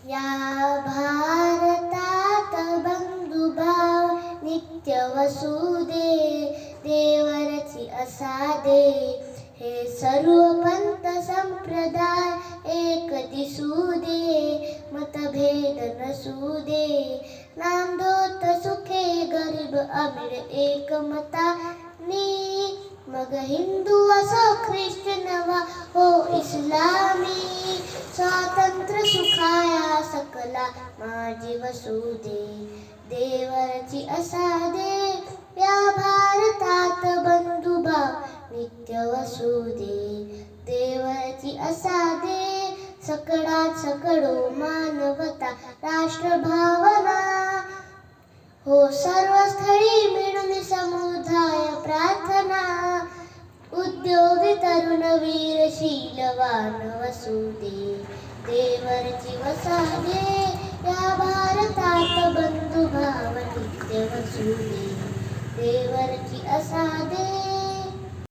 या भारतात बंधुभाव नित्य वसुदे देवरची असादे हे सर्व पंथ संप्रदाय एक दिसू दे मतभेद नसू दे नांदोत सुखे गरीब अमीर एकमतानी मग हिंदू असो ख्रिश्चन वा हो इस्लामी स्वातंत्र्य सुखाया सकला माझी वसुदे देवरची असादे या भारतात बंधुभाव नित्य वसुदे देवरची असादे सकळात सकळो मानवता राष्ट्रभावना हो सर्वस्थळी मिळून समुदाय प्रार्थना उद्योगी तरुण वीर शीलवान वसुदे देवरची वसादे या भारतात बंधुभाव नित्य वसुदे देवरची असादे